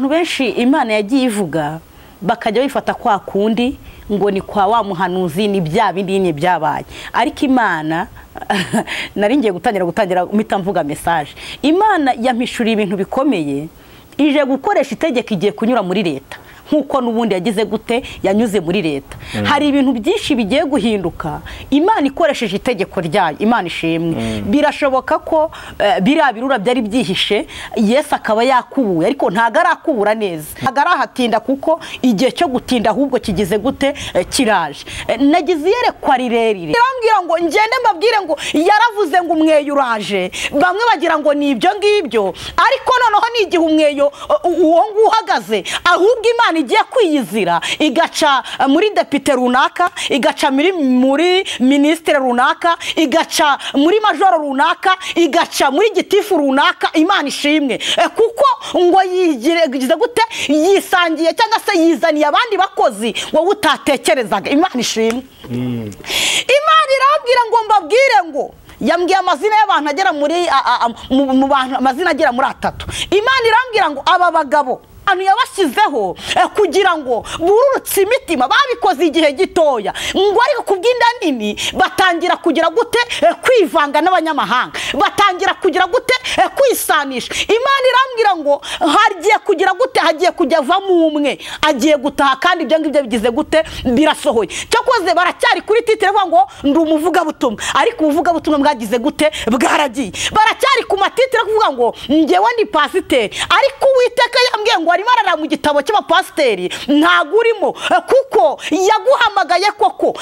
Benshi Imana yagiye ivuga bakajya bifata kwa kundi ngo ni kwa wa muhanuzi ni bya bindi ni byabaye, ariko Imana naringiye gutangira mpita mvuga message. Imana yampishuriye ibintu bikomeye, ije gukoresha itegeko igiye kunyura muri leta nkuko nubundi yagize gute yanyuze muri leta. Hari ibintu byinshi bigiye guhinduka Imana ikoresheje itegeko ryayo. Imana ishimwe. Birashoboka ko biriya birura byari byihishe Yesu akaba yakubuye, ariko ntago arakubura neza, ntago arahatinda kuko igihe cyo gutinda ahubwo kigize gute kiraje. Nagize yerekwa rirerire irambwira ngo ngende mbabwire ngo yaravuze ngo umweyo uraje, bamwe bagira ngo ni ibyo ngibyo, ariko noneho ni igihe umweyo uwo nguhagaze ahubwo Imana igiye kwiyizira igaca muri depite runaka, igaca muri ministre runaka, igaca muri majoro runaka, igaca muri gitifu runaka. Imana ishimwe kuko ngo yigize gute yisangiye cyangwa se yizaniye abandi bakozi wowe utatekerezaga. Imana ishimwe. Imana irabwira ngo mbabwire ngo yambwiye amazina y'abantu agera muri mu bantu amazina agera muri 3. Imana irambwira ngo aba bagabo anu yabashyizeho kugira ngo bururutse imitima babikoze igihe gitoya, ngo ariko kubw'inda nini batangira kugira gute kwivanga n'abanyamahanga, batangira kugira gute kwisanisha. Imana irambwira ngo hagiye kugira gute hagiye kujya vamo umwe agiye gutaha, kandi ibyo ngibyo bigize gute birasohoye. Cyakoze baracyari kuri titre bavuga ngo ndi umuvuga butumwa, ariko ubuvuga butumwa bwagize gute bwaragiye. Baracyari ku matitre kuvuga ngo ngewe ndi pasiteri, ariko Uwiteka yambwiye ngo arimo arara mu gitabo cy'abapasiteri ntago urimo, kuko yaguhamagaye koko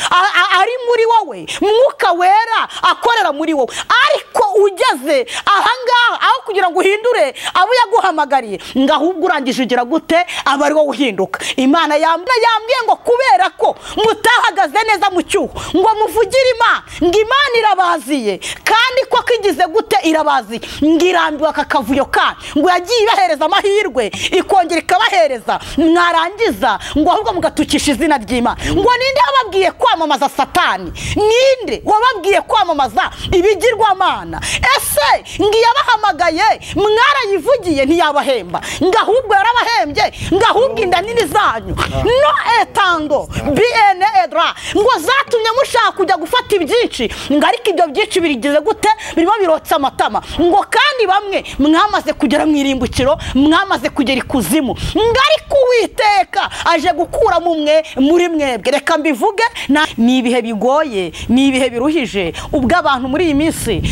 ari muri wowe, Mwuka Wera akorera muri wowe, ariko ugeze ahangaha aho kugira ngo uhindure abo yaguhamagariye ngahubwo urangije ugira gute aba ari wowe uhinduka. Imana yambwiye ngo kubera ko mutahagaze neza mu cyuho ngo muvugire Imana, ngo Imana irabaziye kandi ko kigize gute irabaziye, ngirambiwe akakavuyo ka ngo yagiye ibahereza amahirwe ikongera ikabahereza, mwarangiza ngo ahubwo mugatukisha izina ry'Imana. Ngo ninde wababwiye kwamamaza Satani? Ninde wababwiye kwamamaza ibigirwamana? Ese ngiyabahamagaye mwarayivugiye ntiyabahemba, ngahubwo yarabahembye, ngahubwo inda nini zanyu no etando bene edra ngo zatumye mushaka kujya gufata ibyinshi, ngo ariko ibyo byinshi birigize gute birimo birotsa amatama, ngo kandi bamwe mwamaze kugera mu irimbukiro, mwamaze kugera ikuzimu, ngo ariko Uwiteka aje gukura mumwe muri mwebwe. Reka mbivuge, ni ibihe bigoye, ni ibihe biruhije ubwo abantu muri iyi minsi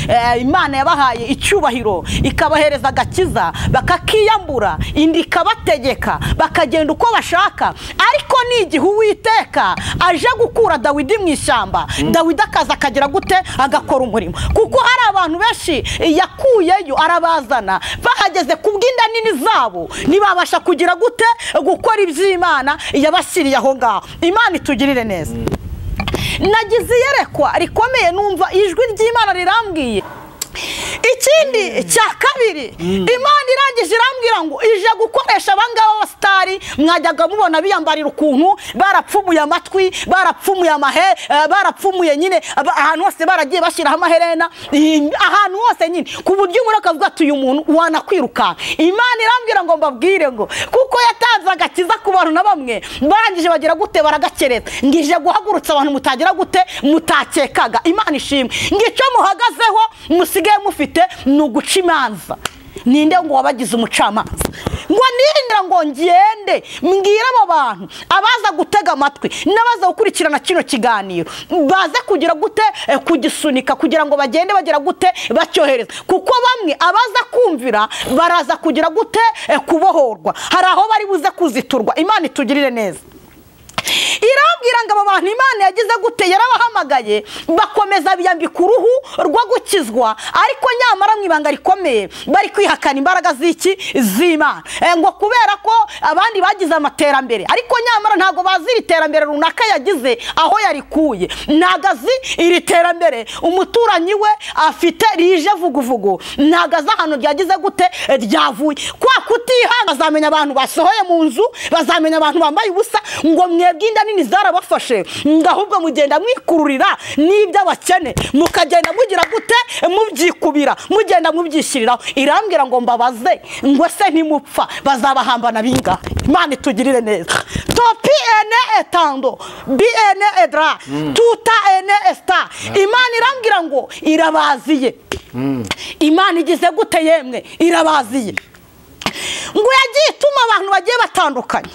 Imana yabahaye icyubahiro ikabahereza agakiza bakakiyambura, indi kabategeka bakagenda uko bashaka, ariko ni igihe Uwiteka aje gukura Dawidi mu ishyamba, Dawidi akaza akagira gute agakora umurimo, kuko hari abantu benshi yakuyeyo arabazana, bahageze kubw'inda nini zabo nibabasha kugira gute gukora iby'Imana yabashyiriye aho ngaho. Imana itugirire neza. Nagize yerekwa rikomeye, numva ijwi ry'Imana rirambwiye. Ikindi cya kabiri, Imana irangije irambwira ngo ije gukoresha abangaba abasitari mwajyaga mubona biyambarira ukuntu barapfumuye amatwi, barapfumuye amahe, barapfumuye nyine ahantu hose baragiye bashyiraho amaherena, ahantu hose nyine ku buryo umuntu akavuga ati uyu muntu wanakwiruka. Imana irambwira ngo mbabwire ngo kuko yatanze agakiza ku bantu na bamwe barangije bagira gute baragakereza, ngije guhagurutsa abantu mutagira gute mutakekaga. Imana ishimwe. Ngico muhagazeho musigaye mufite nuguca imanza. Ninde ngo wabagize umucamanza? Ngo nindira ngo ngende mbwira abo bantu abaza gutega amatwi n'abaza gukurikirana kino kiganiro baze kugira gute kugisunika kugira ngo bagende bagira gute bacyohereza, kuko bamwe abaza kumvira baraza kugira gute kubohorwa, hari aho bari buze kuziturwa. Imana itugirire neza. Irambwira ngo aba bantu Imana yagize gute yarabahamagaye bakomeza biyambika uruhu rwo gukizwa, ariko nyamara mwibanga rikomeye bari kwihakana imbaraga z'iki z'Imana, ngo kubera ko abandi bagize amaterambere, ariko nyamara ntago bazi iri terambere runaka yagize aho yarikuye, nagazi iri terambere umuturanyi we afite rije vuguvugu, nagazi ahantu ryagize gute ryavuye. Kwa kutihanga bazamenya abantu basohoye mu nzu, bazamenya abantu bambaye ubusa, ngo mwebwinda nini zarabafashe ngahubwo mugenda mwikururira n'iby'abakene mukagenda mugira gute mubyikubira mugenda mubyishiriraho irambwira ngo mbabaze ngo se ntimupfa bazabahambana binga Imana itugirire neza topi ene etando biene edra tuta ene esta Imana irambwira ngo irabaziye Imana igize gute yemwe irabaziye ngo yagiye ituma abantu bagiye batandukanye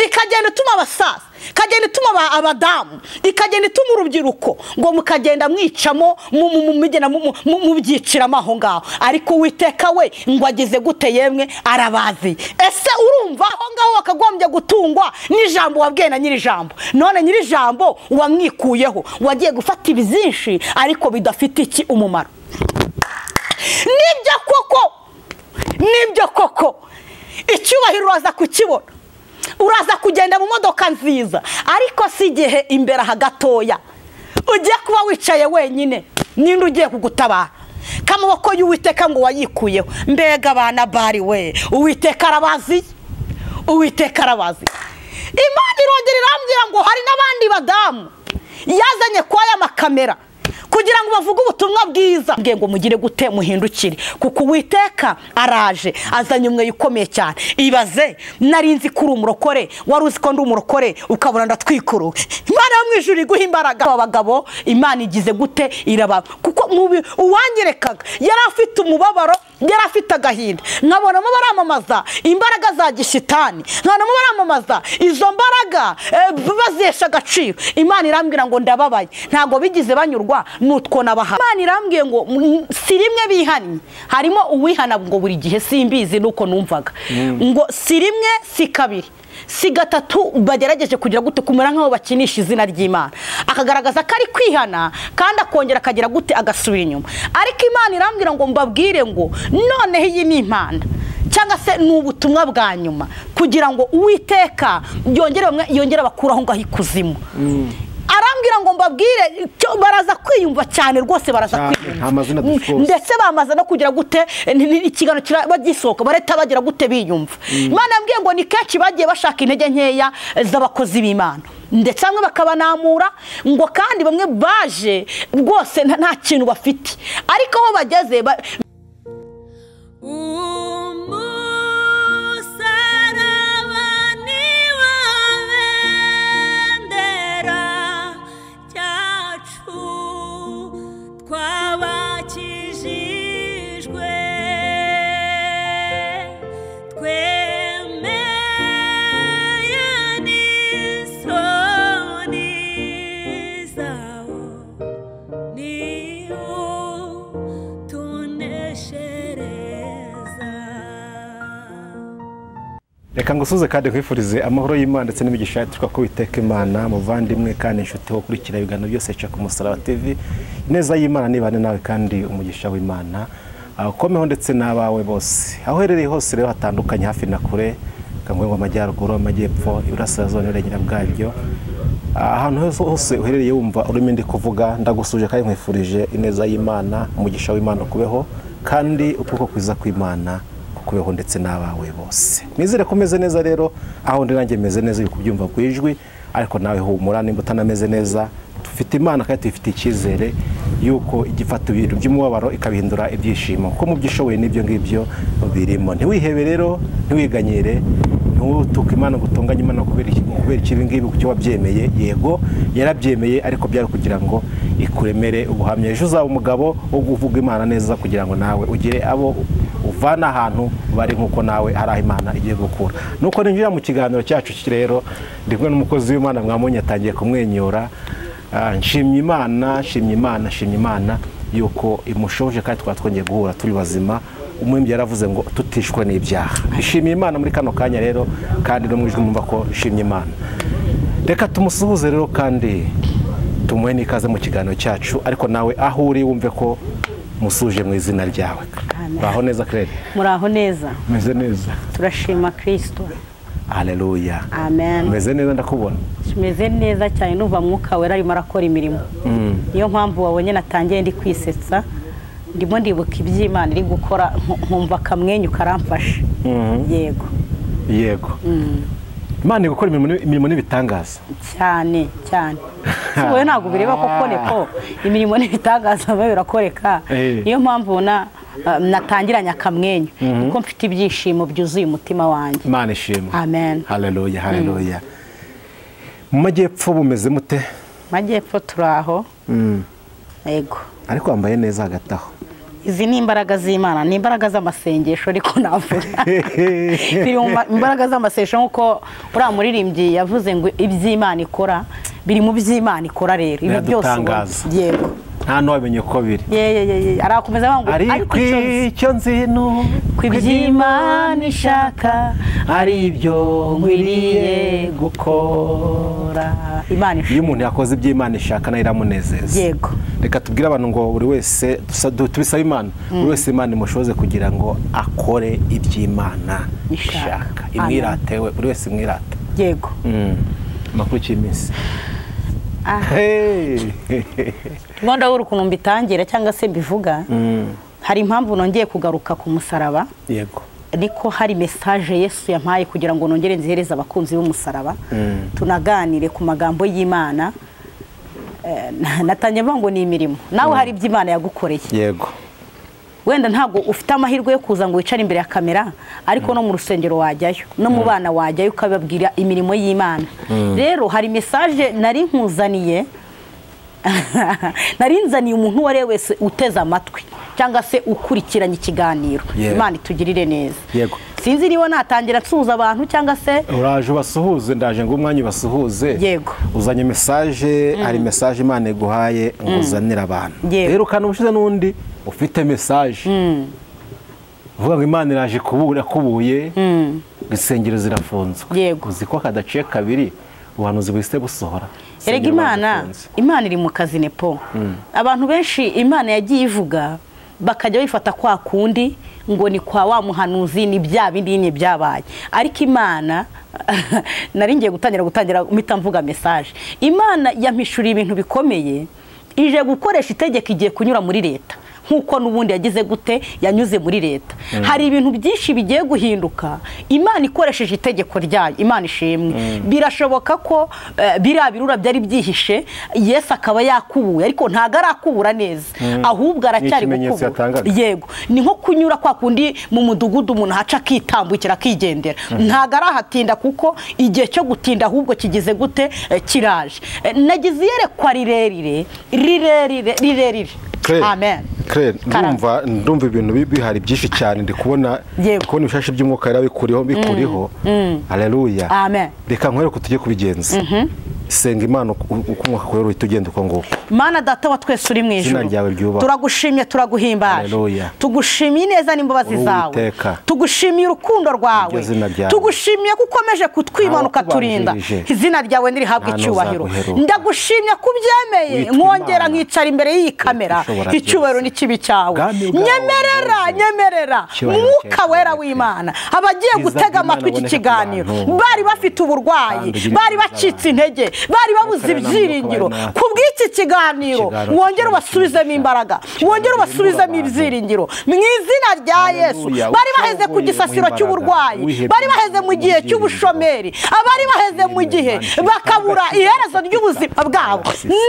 ikagenda ituma abasaza ikagenda ituma abadamu ikagenda ituma urubyiruko ngo mukagenda mwicamo mu byiciramo aho ngaho ariko Uwiteka we ngo agize gute yemwe arabazi ese urumva aho ngaho wakagombye gutungwa n'ijambo wabwiye na nyir'ijambo none nyir'ijambo wamwikuyeho wagiye gufata ibizinshi ariko bidafite iki umumaro nibyo koko icyubahiro uraza kukibona uraza kugenda mu modoka nziza ariko si igihe imbere aha gatoya ugiye kuba wicaye wenyine ninde ugiye kugutabara kamaboko y'Uwiteka ngo wayikuyeho mbega abana bari we Uwiteka arabazi Imana irongera irambwira ngo hari n'abandi badamu yazanye kwa aya makamera kugira ngo bavuge ubutumwa bwiza ngo mugire gute muhindukire kuko Uwiteka araje azanye umwe ukomeye cyane ibaze narinzi kuri umurokore waruzi ko ndi umurokore ukabona ndatwikuruwe Imana yo mwijuru iguha imbaraga abagabo Imana igize gute iraba kuko uwanyerekaga yari afite umubabaro yari afite agahinda nkabonamo baramamaza imbaraga za gishitani nkabonamo baramamaza izo mbaraga bazesha agaciro Imana irambwira ngo ndababaye ntago bigize banyurwa nutwo nabaha Imana irambwiye ngo si rimwe bihannye harimo uwihana ngo buri gihe simbizi nuko numvaga ngo si rimwe si kabiri si gatatu bagerageje kugira gute kumera nkaho bakinisha izina ry'Imana akagaragaza ko ari kwihana kandi akongera akagira gute agasubira inyuma ariko Imana irambwira ngo mbabwire ngo noneho iyi ni impanda cyangwa se n'ubutumwa bwa nyuma kugira ngo Uwiteka yongere bakuraho ngaho ikuzimu arambwira ngo mbabwire baraza kwiyumva cyane rwose baraza kwiyumva ndetse bamaze no kugira gute ikigano bagisohoka bareta bagira gute biyumva Imana yambwiye ngo ni kenshi bagiye bashaka intege nkeya z'abakozi b'Imana ndetse bamwe bakabanamura ngo kandi bamwe baje rwose nta kintu bafite ariko aho bageze reka ngusuze kandi kwifurize amahoro y'Imana ndetse n'imigisha yaturuka ku Uwiteka Imana muvandimwe kandi inshuti ho kurikira ibiganiro byose cyo ku Musaraba TV ineza y'Imana nibane nawe kandi umugisha w'Imana ukomeho ndetse n'abawe bose aho herereye hose rero hatandukanye hafi na kure kangwe amajyaruguru amajyepfo iburasirazuba n'irengera bwaryo ahantu hose uherereye wumva urimo ndi kuvuga ndagusuje kandi nkwifurije ineza y'Imana umugisha w'Imana kubeho kandi ukuboko kwiza kw'Imana kubeho ndetse n'abawe bose nizere ko meze neza rero aho ndi nanjye meze neza yukubyumva kwijwi ariko nawe humura nimba utanameze neza dufite Imana kandi dufite icyizere yuko igifata ibintu by'umubabaro ikabihindura ibyishimo ko mu byishoboye n'ibyo ngibyo birimo ntiwihebe rero ntiwiganyire ntutuke Imana gutunganya Imana kubera ikibi ngibi kucyo wabyemeye yego yarabyemeye ariko byari kugira ngo ikuremere ubuhamya ejo uzaba umugabo wo kuvuga Imana neza kugira ngo nawe ugire abo uvana ahantu bari nkuko nawe hari Imana igiye gukura nuko ninjira mu kiganiro cyacu rero ndimwe n'umukozi w'Imana mwamonye atangiye kumwenyura nshimye Imana yuko imushoje kandi twatwongeye guhura turi bazima umwembi yaravuze ngo tutishwe n'ibyaha nshimye Imana muri kano kanya rero kandi no mwijwe mumva ko nshimye Imana reka tumusuhuze rero kandi tumuhe n'ikaze mu kiganiro cyacu ariko nawe aho uri wumve ko musuje mu izina ryawe muraho neza Claire muraho neza meze neza turashima Kristo haleluya amen meze neza ndakubona meze neza cyane nuva mwuka wera arimo arakora imirimo niyo mpamvu wabonye natangiye ndi kwisetsa ndimo ndibuka iby'Imana iri gukora nkumva kamwenyu karamfasha yego Imana iri gukora imirimo n'ibitangaza cyane cyane. Wowe ntabwo bireba koko neko imirimo n'ibitangaza biba birakoreka. Niyo mpamvu natangiranye akamwenyu kuko mfite ibyishimo byuzuye umutima wanjye. Imana ishimwe. Amen. Haleluya, haleluya. Mu majyepfo bumeze mute? Majyepfo turaho. Yego. Ariko wambaye neza hagati aho. Izi ni imbaraga z'Imana, ni imbaraga z'amasengesho ariko navuga. Biri mu imbaraga z'amasengesho nkuko uriya muririmbyi yavuze ngo iby'Imana ikora biri mu by'Imana ikora rero. Ibi byose yego. Nta n'uwamenye uko biri. Arakomeza ngo ariko icyo nzino kw'iby'Imana ishaka ari ibyo nkwiriye gukora. Imana ishaka. Iyo umuntu yakoze iby'Imana ishaka nayo iramunezeza. Yego. Reka tubwire abantu ngo buri wese tubisaba Imana, buri wese Imana imushoboze kugira ngo akore iby'Imana ishaka. Imwiratewe, buri wese imwirata. Yego. Amakuru cy'iminsi. Ngombwa ukuntu mbitangira cyangwa se mbivuga, hari impamvu nongeye kugaruka ku musaraba. Yego. Niko hari message Yesu yampaye kugira ngo nongere nzihereza abakunzi b'umusaraba. Tunaganire ku magambo y'Imana. Natangiye ngo ni imirimo. Nawe hari iby'Imana yagukoreye. Yego. Wenda ntabwo ufite amahirwe yo kuza ngo wicare imbere ya kamera, ariko no mu rusengero wajyayo, no mu bana wajyayo ukababwira imirimo y'Imana. Rero hari message nari nkuzaniye, narinzaniye umuntu wari wese uteza amatwi cyangwa se ukurikiranye ikiganiro. Imana itugirire neza. Yego. Sinzi niba natangira nsuhuza abantu cyangwa se uraje basuhuze, ndaje ngo umwanya basuhuze. Yego. Uzanye message, hari message Imana iguhaye ngo uzanire abantu. Rero kandi ubushize n'undi ufite message. Vuga ngo Imana iraje kubuye, insengero zirafunzwe. Uzi ko kadaciye kabiri ubuhanuzi bwise busohora. Erega Imana iri mu kazi nepo. Abantu benshi Imana yagiye ivuga bakajya bifata kwa kundi ngo ni kwa wa muhanuzi ni bya bindi ni byabaye. Ariko Imana nari ngiye gutangira mpita mvuga message. Imana yampishuriye ibintu bikomeye, ije gukoresha itegeko igiye kunyura muri leta. Nkuko nubundi yagize gute yanyuze muri leta. Hari ibintu byinshi bigiye guhinduka Imana ikoresheje itegeko ryayo. Imana ishimwe. Birashoboka ko birabirura byari byihishe Yesu akaba yakubuye, ariko ntago arakubura neza, ahubwo aracyari gukubura. Yego. Ni nko kunyura kwa kundi mu mudugudu umuntu haca akitambukira akigendera. Ntago arahatinda kuko igihe cyo gutinda ahubwo kigize gute kiraje. Nagize yerekwa rirerire. Amen. Ndumva ibintu bihari byinshi cyane, ndi kubona ibishashi by'umwuka yari bikuriho. Haleluya. Amen. Reka nkwereke ko tugiye kubigenza. Senga Imana uko umwuka kwera uhita ugenda uko nguko. Mana data wa twese uri mu ijuru, turagushimye turaguhimbaje, tugushimiye neza n'imbabazi zawe, tugushimiye urukundo rwawe, tugushimiye ko ukomeje kutwibanuka turinda. Izina ryawe nirihabwe icyubahiro. Ndagushimye kubyemeye nkongera nkicara imbere y'iyi kamera. Icyubahiro ni kibi cyawe. Nyemerera Mwuka wera w'Imana abagiye gutega amatwi iki kiganiro bari bafite uburwayi, bari bacitse intege, bari babuze ibyiringiro, kubw'iki kiganiro wongere ubasubizemo imbaraga, wongere ubasubizemo ibyiringiro mu izina rya Yesu. Bari baheze ku gisasiro cy'uburwayi, bari baheze mu gihe cy'ubushomeri, abari baheze mu gihe bakabura iherezo ry'ubuzima bwabo.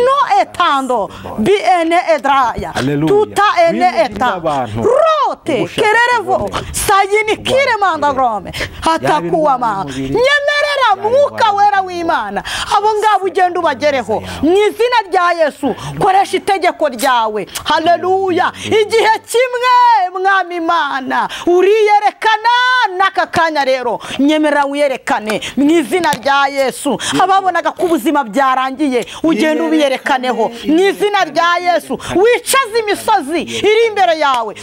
No etando biene edraya tuta ene eta rote kererevo sayini kire mandagrome hatakuwama. Nyemerera Mwuka wera w'Imana abo ngabo ugenda ubagereho mu izina rya Yesu. Koresha itegeko ryawe. Haleluya. Igihe kimwe Mwami Imana uriyerekana n'aka kanya rero nyemerera wiyerekane mu izina rya Yesu. Ababonaga ko ubuzima byarangiye ugenda ubiyerekaneho mu izina rya Yesu. Wicaze imisozi iri imbere yawe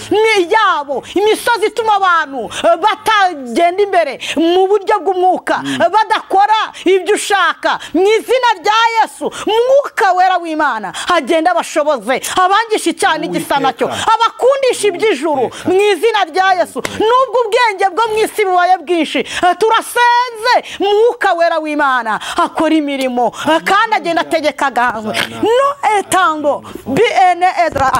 yabo, imisozi ituma abantu batagenda imbere mu buryo bw'umwuka, badakora ibyo ushaka mu izina rya Yesu. Mwuka wera w'Imana agenda abashoboze, abangisha icyaha n'igisa nacyo, abakundisha iby'ijuru mu izina rya Yesu. Nubwo ubwenge bwo mu isi bubaye bwinshi, turasenze Mwuka wera w'Imana akora imirimo kandi agenda ategeka ganwe. No etango biene edra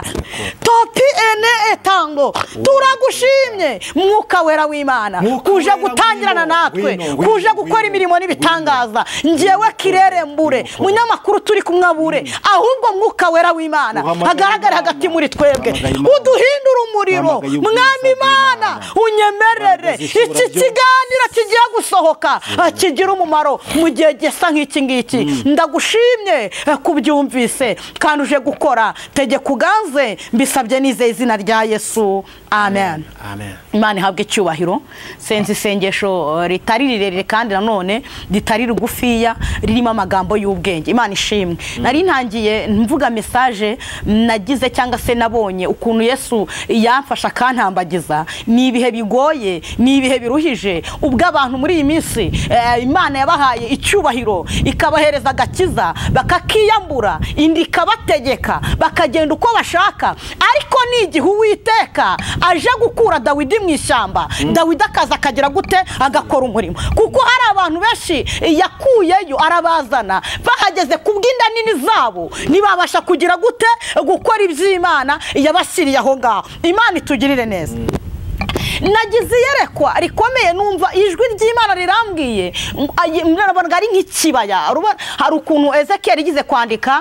topi ene etango. Turagushimye Mwuka wera w'Imana kuje gutangirana natwe, kuje gukora imirimo imirimo n'ibitangaza ngewe kirere mbure munyamakuru turi kumwe abure ahubwo mwuka wera w'Imana hagaragara hagati muri twebwe uduhindura umuriro mwami Imana unyemerere iki kiganiro kigiye gusohoka kigira umumaro mu gihe gisa nk'iki ngiki ndagushimye kubyumvise kandi uje gukora tegeka uganze mbisabye nizeye izina rya Yesu amen. Imana ihabwe icyubahiro. Senze isengesho ritari rirerire kandi nanone ritari rugufiya ririmo amagambo y'ubwenge. Imana ishimwe. Nari ntangiye mvuga message nagize cyangwa se nabonye ukuntu Yesu yamfasha kantambagiza ni ibihe bigoye ni ibihe biruhije ubwo abantu muri iyi minsi Imana yabahaye icyubahiro ikabahereza agakiza bakakiyambura indi ikabategeka bakagenda uko bashaka ariko ni igihe Uwiteka aje gukura Dawidi mu ishyamba Dawidi akaza akagira gute agakora umurimo kuko hari abantu benshi yakuyeyo arabazana bahageze kubw'inda nini zabo nibabasha kugira gute gukora iby'Imana yabashyiriye aho ngaho. Imana itugirire neza. Nagize yerekwa rikomeye numva ijwi ry'Imana rirambwiye murabona ari nk'ikibaya hari ukuntu Ezekiel igize kwandika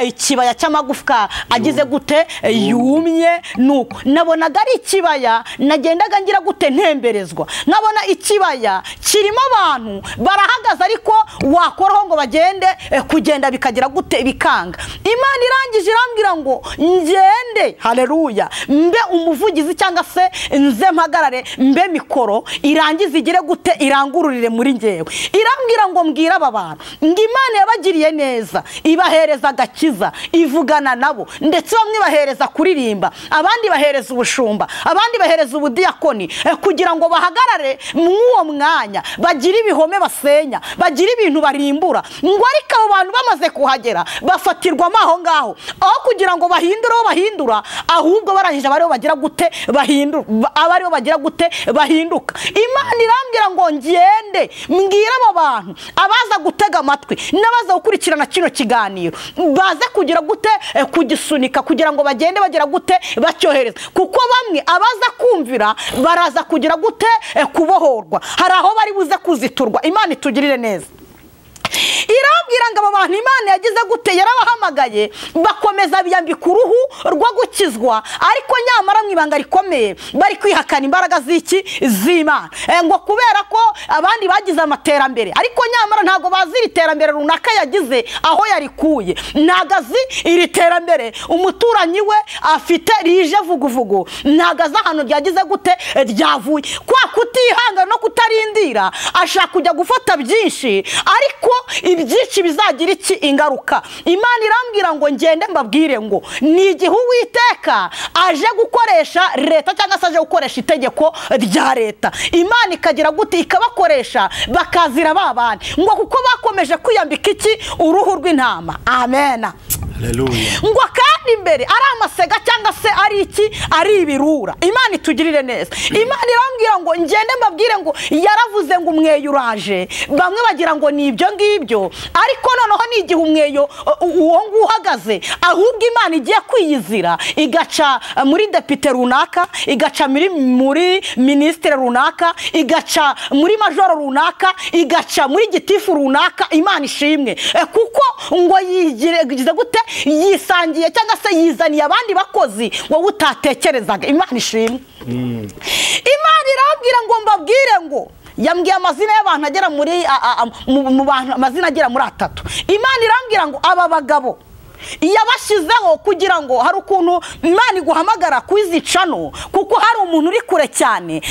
ikibaya cy'amagufwa agize gute yumye nuko nabonaga ari ikibaya nagendaga ngira gute ntemberezwa nkabona ikibaya kirimo abantu barahagaze ariko wakoraho ngo bagende kugenda bikagira gute bikanga. Imana irangije irambwira ngo ngende haleluya mbe umuvugizi cyangwa se nze mpagarare mbe mikoro irangiza igire gute irangururire muri ngewe irambwira ngo mbwira aba bantu ngo Imana yabagiriye neza ibahereza agakiza ivugana nabo ndetse bamwe bahereza kuririmba abandi bahereza ubushumba abandi bahereza ubudiyakoni kugira ngo bahagarare mw'uwo mwanya bagire ibihome basenya bagire ibintu barimbura ngo ariko abo bantu bamaze kuhagera bafatirwamo aho ngaho aho kugira ngo bahindura ahubwo barangije abariho bagira gute bahindura abariho bagira gute bahinduka. Imana irambwira ngo ngende mbwira abo bantu abaza gutega amatwi n'abaza gukurikirana kino kiganiro baze kugira gute kugisunika kugira ngo bagende bagira gute bacyohereza kuko bamwe abaza kumvira baraza kugira gute kubohorwa hari aho bari buze kuziturwa. Imana itugirire neza. Irambwira ngo aba bantu Imana yagize gute yarabahamagaye bakomeza biyambika uruhu rwo gukizwa ariko nyamara mwibanga rikomeye bari kwihakana imbaraga z'iki z'Imana ngo kubera ko abandi bagize amaterambere ariko nyamara ntago bazi iterambere runaka yagize aho yarikuye nagazi iri terambere umuturanyi we afite rije vuguvugu nagaza hano ryagize gute ryavuye kwa kutihanga no kutarindira ashaka kujya gufata byinshi ariko ibyinshi bizagira iki ingaruka. Imana irambwira ngo ngende mbabwire ngo ni igihe Uwiteka aje gukoresha leta cyangwa se aje gukoresha itegeko rya leta Imana ikagira gute ikabakoresha bakazira babandi ngo kuko bakomeje kwiyambika iki uruhu rw'intama. Amen. Haleluya. Ngo kandi imbere ari amasega cyangwa se ari iki ari ibirura. Imana itugirire neza. Imana irambwira ngo ngende mbabwire ngo yaravuze ngo umweyo uraje bamwe bagira ngo ni ibyo ngibyo ariko noneho ni igihe umweyo uwo nguhagaze ahubwo Imana igiye kwiyizira igaca muri depite runaka igaca muri ministre runaka igaca muri majoro runaka igaca muri gitifu runaka. Imana ishimwe kuko ngo yigize gute yisangiye cyangwa se yizaniye abandi bakozi wowe utatekerezaga. Imana ishimwe. Imana irambwira ngo mbabwire ngo yambwiye amazina y'abantu agera muri mu bantu amazina agera muri 3. Imana irambwira ngo aba bagabo yabashyizeho kugira ngo hari ukuntu Imana iguhamagara kwizicano kuko hari umuntu uri kure cyane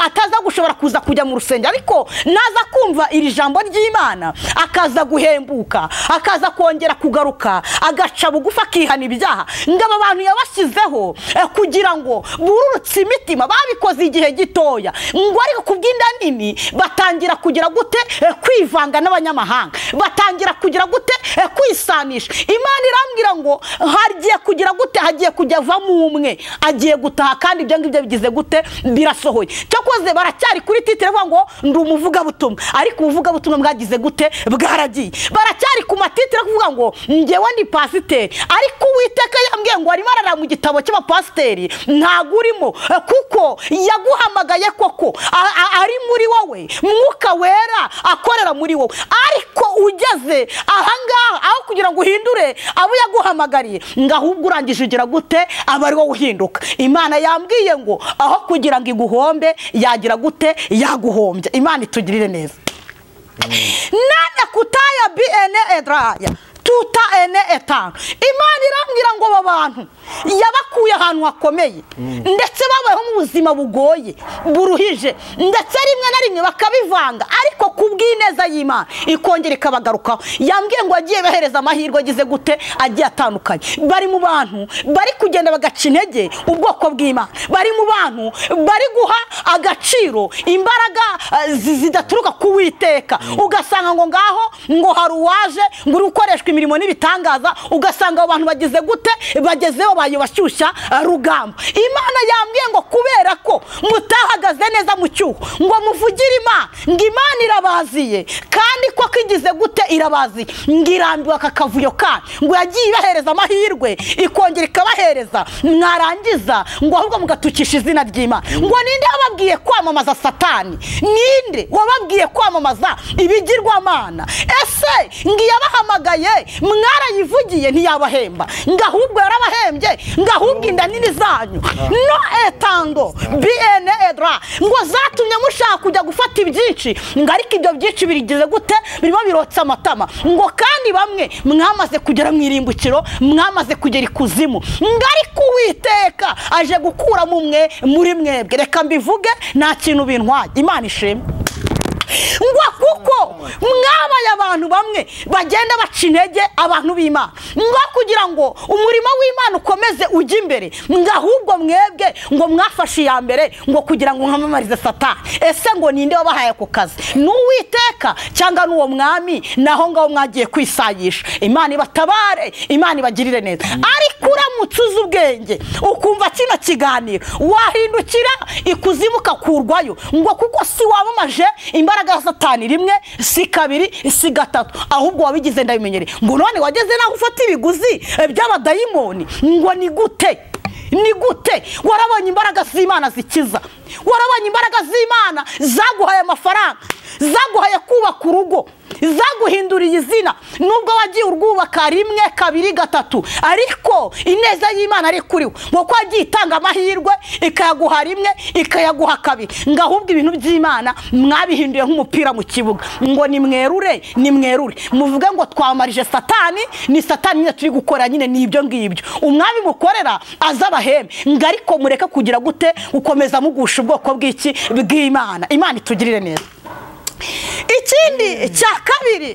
ataza gushobora kuza kujya mu rusengero ariko naza kumva iri jambo ry'Imana akaza guhembuka akaza kongera kugaruka agaca bugufa akihana ibyaha ngo aba bantu yabashyizeho kugira ngo bururutse imitima babikoze igihe gitoya ngo ariko kubw'inda nini batangira kugira gute kwivanga n'abanyamahanga batangira kugira gute kwisanisha. Imana irambwira ngo hagiye kugira gute, hagiye kujya avamo umwe agiye gutaha, kandi ibyo ngibyo bigize gute, birasohoye. Cyakoze baracyari kuri titire bavuga ngo ndi umuvugabutumwa, ariko ubuvugabutumwa bwagize gute, bwaragiye. Baracyari ku matitire kuvuga ngo njyewe ndi pasiteri, ariko Uwiteka yambwiye ngo arimo arara mu gitabo cy'abapasiteri, ntago urimo, kuko yaguhamagaye koko, ari muri wowe, Mwuka Wera akorera muri wowe, ariko ugeze ahangaha aho kugira ngo uhindure abo yaguhamagariye, ngahubwo urangije ugira gute, aba ari wowe uhinduka. Imana yambwiye ngo aho kugira ngo iguhombe, yagira gute, yaguhombye. Imana itugirire neza. Nane kutaya biene edraya tuta ene etanu. Imana irambwira ngo aba bantu yabakuye ahantu hakomeye, ndetse babayeho mu buzima bugoye buruhije, ndetse rimwe na rimwe bakabivanga, ariko kubw'ineza y'Imana ikongera ikabagarukaho. Yambwiye ngo agiye bahereza amahirwe agize gute, agiye atandukanye. Bari mu bantu bari kugenda bagaca intege ubwoko bw'Imana, bari mu bantu bari guha agaciro imbaraga zidaturuka ku Uwiteka. Ugasanga ngo ngaho ngo hari uwaje ngo uri gukoreshwa imirimo n'ibitangaza, ugasanga abantu bagize gute, bagezeho bashyushya rugamba. Imana yambwiye ngo kubera ko mutahagaze neza mu cyuho ngo muvugire Imana, ngo Imana irabaziye, kandi ko kigize gute, irabaziye, ngirambiwe akakavuyo kandi ngo yagiye ibahereza amahirwe ikongera ikabahereza, mwarangiza ngo ahubwo mugatukisha izina ry'Imana. Ngo ninde wababwiye kwamamaza Satani? Ninde wababwiye kwamamaza ibigirwamana? Ese ngiyabahamagaye mwarayivugiye ntiyabahemba, ngahubwo yarabahembye, ngahubwo inda nini zanyu no etando biene edra ngo zatumye mushaka kujya gufata ibyinshi, ngo ariko ibyo byinshi birigize gute, birimo birotsa amatama, ngo kandi bamwe mwamaze kugera mu irimbukiro, mwamaze kugera ikuzimu, ngo ariko Uwiteka aje gukura umwe muri mwebwe. Reka mbivuge, nta kintu bintwaye. Imana ishimwe. Ngo kuko mwabaye abantu bamwe bagenda baca intege abantu b'Imana, ngo kugira ngo umurimo w'Imana ukomeze ujye imbere, ngahubwo mwebwe ngo mwafashe iya mbere ngo kugira ngo nkamamarize Satani. Ese ngo ninde wabahaye ku kazi? N'Uwiteka cyangwa n'uwo mwami? Naho ngaho mwagiye kwisayisha. Imana ibatabare, Imana ibagirire neza. Ariko uramutse uzi ubwenge ukumva kino kiganiro, wahindukira ikuzimu ukakurwayo, ngo kuko si wamamaje imbaraga ya Satani rimwe, si kabiri, si gatatu, ahubwo wabigize ndabimenyereye. Ngo none wageze naho ufata ibiguzi by'abadayimoni. Ngo ni gute, ni gute warabonye imbaraga z'Imana zikiza, warabonye imbaraga z'Imana zaguhaye amafaranga, zaguhaye kubaka urugo, zaguhinduriye izina, nubwo wagiye urwubaka rimwe kabiri gatatu, ariko ineza y'Imana ari kuri we, ngo ko wagiye itanga amahirwe ikayaguha rimwe ikayaguha kabiri, ngahubwo ibintu by'Imana mwabihinduye nk'umupira mu kibuga. Ngo ni mwerure, ni mwerure, muvuge ngo twamarije Satani, ni Satani nyine turi gukora, nyine ni ibyo ngibyo umwami mukorera azabahembe, ngo ariko mureke kugira gute, ukomeza mugusha ubwoko bw'iki, bw'Imana. Imana itugirire neza. Ikindi cya kabiri,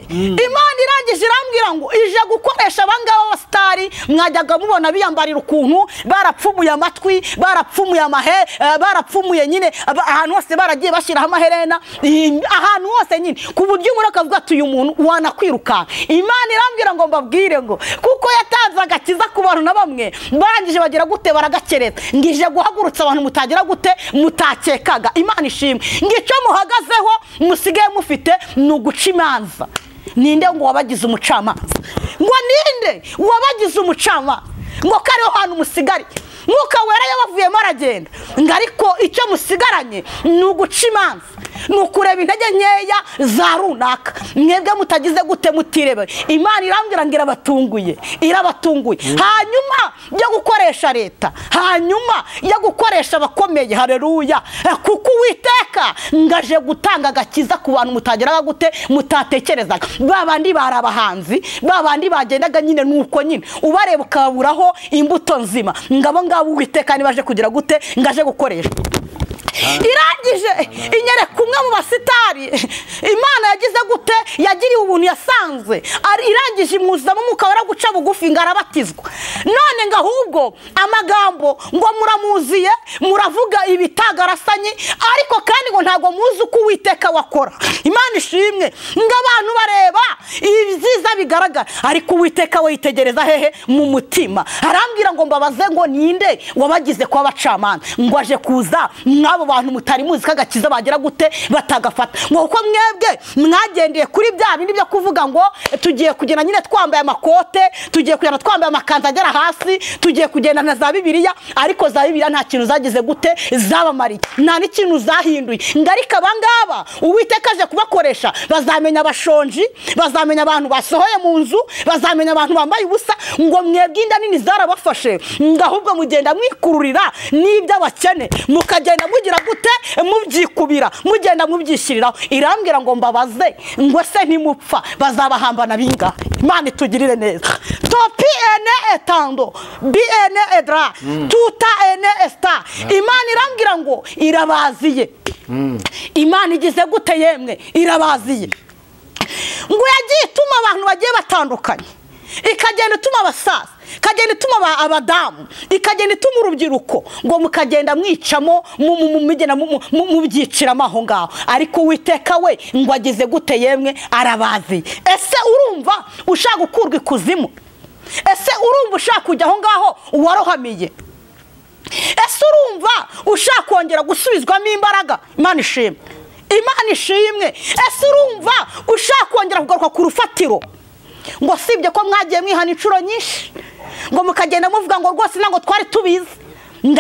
Imana irangije irambwira ngo ije gukoresha abangaba abasitari mwajyaga mubona biyambarira ukuntu, barapfumuye amatwi, barapfumuye barapfumuye nyine ahantu hose, baragiye bashyiraho amaherena ahantu hose nyine, ku buryo umuntu akavuga ati uyu muntu wanakwiruka. Imana irambwira ngo mbabwire ngo kuko yatanze agakiza ku bantu na bamwe, barangije bagira gute, baragakereza, ngije guhagurutsa abantu mutagira gute, mutakekaga. Imana ishimwe. Ngicyo muhagazeho musigaye mufite ni uguca imanza. Ninde ngo wabagize umucamanza? Ngo ninde wabagize umucamanza? Ngo kariho hantu musigari, Mwuka Wera yabavuyemo aragenda, ngo ariko icyo musigaranye ni uguca imanza, ni ukureba intege nkeya za runaka, mwebwe mutagize gute, mutirebe. Imana irambwira ngo irabatunguye, irabatunguye, hanyuma yo gukoresha leta, hanyuma yo gukoresha abakomeye. Haleluya. Kuko Uwiteka ngaje gutanga agakiza ku bantu mutageraga gute, mutatekerezaga. Babandi bari abahanzi, babandi bagendaga nyine nuko nyine ubareba ukaburaho imbuto nzima, ngabo ngabo Uwiteka nibaje kugira gute, ngaje gukoresha. Irangije inyereka umwe mu basitari Imana yagize gute, yagiriye ubuntu yasanze irangije imwuzuzamo umwuka wera guca bugufi ngo arabatizwa. None ngo ahubwo amagambo ngo muramuziye muravuga ibitagarasanye, ariko kandi ngo ntabwo muzi uko Uwiteka wakora. Imana ishimwe ngo abantu bareba ibyiza bigaragara, ariko Uwiteka we yitegereza hehe? Mu mutima. Arambwira ngo mbabaze ngo ninde wabagize kwa bacamanza, ngo aje kuza mwabo bantu mutari muzi kagakiza bagira gute batagafata. Ngo uko mwebwe mwagendeye kuri bya bindi byo kuvuga ngo tugiye kugenda nyine twambaye amakote, tugiye kugenda twambaye amakanzu agera hasi, tugiye kugenda na za Bibiliya, ariko za Bibiliya nta kintu zagize gute zabamariye, nta n'ikintu zahinduye. Ngarika abangaba Uwiteka aje kubakoresha, bazamenya abashonji, bazamenya abantu basohoye mu nzu, bazamenya abantu bambaye ubusa. Ngo mwebwe inda nini zarabafashe, ngo ahubwo mugenda mwikururira n'ibyo abakene, mukagenda mugira gute mubyikubira, mugenda mubyishyiriraho. Irambwira ngo mbabaze ngo se ntimupfa bazabahambana binga. Imana itugirire neza. Topi ene etando biene edra tuta ene esta. Imana irambwira ngo irabaziye. Imana igize gute yemwe? Irabaziye. Ngo yagiye ituma abantu bagiye batandukanye, ikagenda ituma abasaza, ikagenda ituma abadamu, ikagenda ituma urubyiruko, ngo mukagenda mwicamo mu byiciramo aho ngaho. Ariko Uwiteka we ngo agize gute yemwe? Arabazi. Ese urumva ushaka gukurwa ikuzimu? Ese urumva ushaka kujya aho ngaho uwarohamiye? Ese urumva ushaka kongera gusubizwamo imbaraga? Imana ishimwe. Imana ishimwe. Ese urumva ushaka kongera kugaruka ku rufatiro? Ngo sibye ko mwagiye mwihana inshuro nyinshi, ngo mukagenda muvuga ngo rwose ntabwo twari tubizi,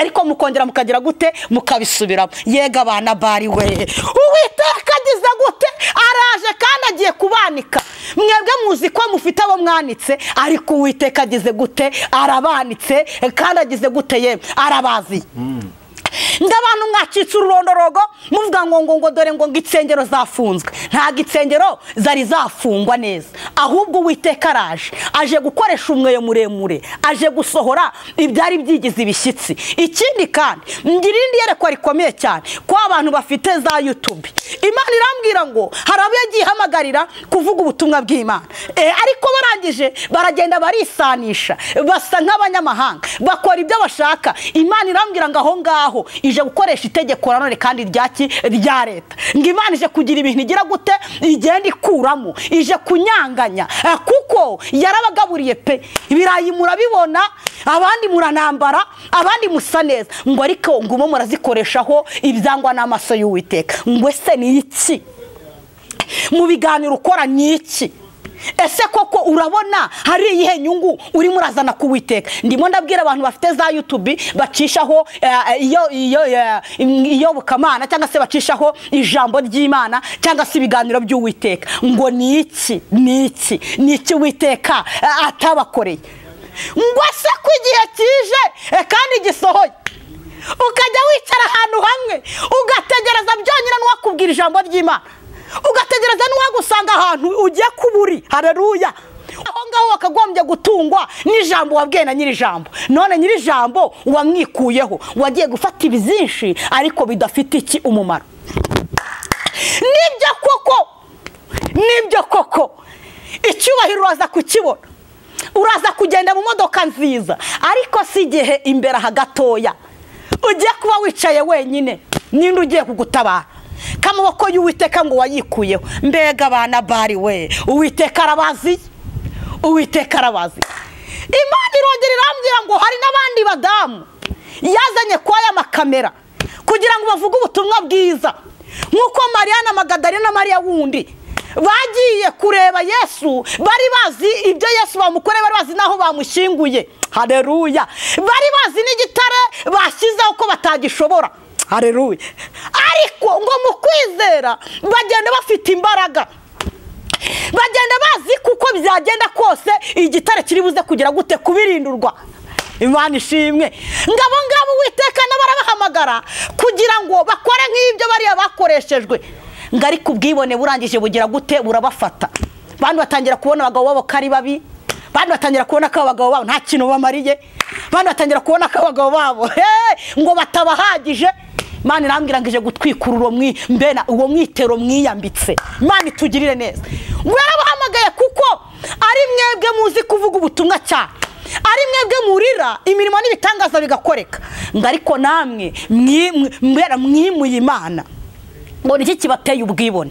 ariko mukongera mukagira gute mukabisubiramo. Yega abana bari we, Uwiteka agize gute? Araje kandi agiye kubanika. Mwebwe muzi ko mufite abo mwanitse, ariko Uwiteka agize gute? Arabanitse kandi agize gute ye? Arabazi. Ndabantu mwacitse ururondorogo muvuga ngo dore ngo ngitsengero zafunzwe. Nta gitsengero zari zafungwa neza, ahubwo Uwiteka araje, aje gukoresha umweyo muremure, aje gusohora ibyari byigize ibishyitsi. Ikindi kandi ngirindi yerekwa rikomeye cyane ko abantu bafite za YouTube. Imana irambwira ngo harabe yagiye hamagarira kuvuga ubutumwa bw'Imana, ariko barangije baragenda barisanisha, basa nk'abanyamahanga, bakora ibyo bashaka. Imana irambwira ngo aho ngaho ije gukoresha itegeko nanone kandi rya leta. Ngo Imana ije kugira ibintu igira gute? Igenda ikuramo, ije kunyanganya, kuko yarabagaburiye pe. Ibirayi murabibona, abandi muranambara, abandi musa neza, ngo ariko ngo murazikoreshaho ibyangwa n'amaso y'Uwiteka. Ngo ese ni iki mu biganiro ukora? Ni iki? Ese koko urabona hari iyihe nyungu uri murazana ku Uwiteka? Ndimo ndabwira abantu bafite za YouTube bacishaho iyo bukamana, cyangwa se bacishaho ijambo ry'Imana, cyangwa se ibiganiro by'Uwiteka. Ngo ni iki? Ni iki? Ni iki Uwiteka atabakoreye? Ngo se ko igihe kije kandi gisohoye, ukajya wicara ahantu hamwe ugategereza byonyine n'uwakubwira ijambo ry'Imana, ugategereza n'uwagusanga ahantu ugiye kuburi. Haleluya. Aho ngaho wakagombye gutungwa n'ijambo wabwiye na nyiri ijambo. None nyiri ijambo wamwikuyeho, wagiye gufata ibizinshi ariko bidafite iki umumaro. Nibyo koko icyubahiro uraza kukibona, uraza kugenda mu modoka nziza, ariko si igihe imbere hagatoya ugiye kuba wicaye wenyine, ninde ugiye kugutabara? Kamaboko y'Uwiteka ngo wayikuyeho. Mbega abana bari we, Uwiteka arabazi. Uwiteka arabazi. Imana irongera irambwira ngo hari n'abandi badamu yazanye kwa aya makamera kugira ngo bavuge ubutumwa bwiza, nkuko Mariya na Magadalena na Mariya wundi bagiye kureba Yesu, bari bazi ibyo Yesu bamukoreye, bari bazi naho bamushyinguye. Haleluya. Bari bazi n'igitare bashyizeho ko batagishobora. Haleluya. Ariko ngo mu kwizera bagenda bafite imbaraga, bagenda bazi kuko byagenda kose igitare kiri buze kugira gute kubirindurwa. Imana ishimwe. Ngabo Uwiteka n'abarabahamagara kugira ngo bakore nk'ibyo bari bakoreshejwe. Ngari kubwibone burangije bugira gute burabafata. Bandi batangira kubona abagabo babo kari babi, bandi batangira kubona ko abagabo babo nta kintu bamariye, bandi batangira kubona ko abagabo babo ngo batabahagije. Imana irambwira ngo ije gutwikurura uwo mwitero mwiyambitse. Imana itugirire neza. Ngo yarabahamagaye kuko ari mwebwe muzi kuvuga ubutumwa cyane, ari mwebwe murira imirimo n'ibitangaza bigakoreka, ngo ariko namwe mwimuye Imana. Ngo niki kibateye ubwibone,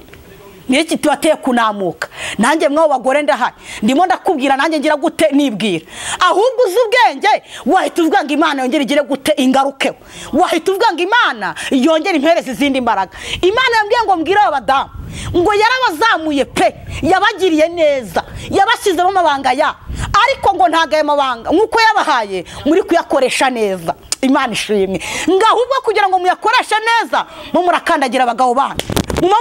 niki kibateye kunamuka? Nanjye mwaho bagore ndahari, ndimo ndakubwira nanjye ngira gute nibwira. Ahubwo uzi ubwenge wahita uvuga ngo Imana yongere igire gute ingarukeho, wahita uvuga ngo Imana yongere impereze izindi mbaraga. Imana yambwiye ngo mbwira abadamu ngo yarabazamuye pe, yabagiriye neza, yabashyizemo amabanga ya, ariko ngo ntago ayo mabanga nkuko yabahaye muri kuyakoresha neza. Imana ishimwe. Ngo ahubwo kugira ngo muyakoreshe neza murakandagira abagabo banyu,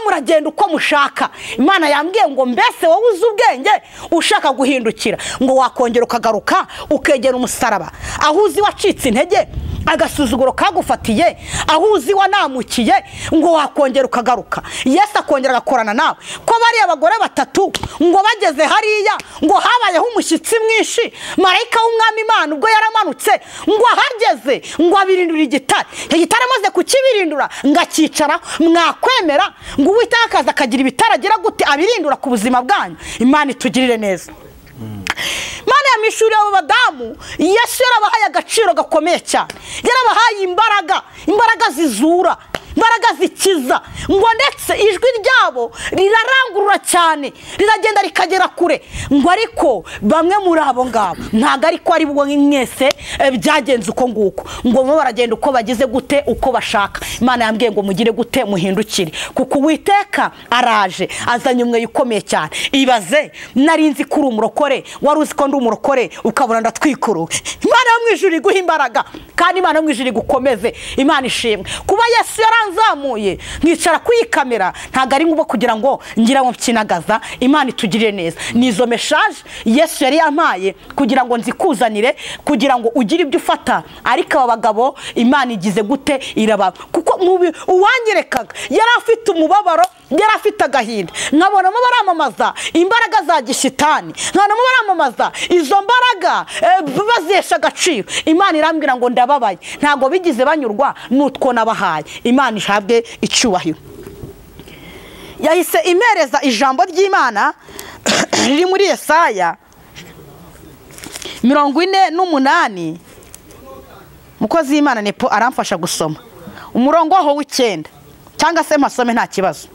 muragenda uko mushaka. Imana yambwiye ngo mbese wowe uzi ubwenge ushaka guhindukira ngo wakongera ukagaruka ukegera umusaraba, aho uzi wacitse intege agasuzuguro kagufatiye, aho uzi wanamukiye ngo wakongera ukagaruka, Yesu akongera agakorana nawe. Ko bari abagore batatu ngo bageze hariya ngo habayeho umushyitsi mwinshi, marayika w'umwami Imana ubwo yaramanutse ngo ahageze ngo abirindura igitare, igitare amaze kukibirindura ngo akicara. Mwakwemera ngo Uwiteka akaza akagira ibitare agira gute abirindura ku buzima bwanyu? Imana itugirire neza. Imana yamishuriye abo badamu, Yesu yarabahaye agaciro gakomeye cyane, yarabahaye imbaraga zizura, imbaraga zikiza, ngo ndetse ijwi ryabo rirarangurura cyane, riragenda rikagera kure. Ngo ariko bamwe muri abo ngabo ntago ariko ari bo mwese byagenze uko nguko, ngo bo baragenda uko bagize gute uko bashaka. Imana yambwiye ngo mugire gute muhindukire, kuko Uwiteka araje azanye umwe ukomeye cyane. Ibaze narinzi kuri umurokore, wari uzi ko ndi umurokore ukabona ndatwikuruwe. Imana yo mwijuru iguha imbaraga, kandi Imana yo mwijuru igukomeze. Imana ishimwe kuba Yesu yaranzamuye nkicara kuyikamera, ntago ari ngo kugira ngo ngira ngo mkinagaza. Imana itugirire neza. Nizo message Yesu yari yampaye kugira ngo nzikuzanire, kugira ngo ugire ibyo ufata. Ariko aba bagabo Imana igize gute iraba, kuko uwanyerekaga yari afite umubabaro, yari afite agahinda, nkabonamo baramamaza imbaraga za gishitani, nkabonamo baramamaza izo mbaraga bazesha agaciro. Imana irambwira ngo ndababaye, ntago bigize banyurwa n'utwo nabahaye. Imana ihabwe icyubahiro. Yahise imereza ijambo ry'Imana riri muri Yesaya 48. Mukozi w'Imana Nepo aramfasha gusoma umurongo waho w'9, cyangwa se mpasome nta kibazo.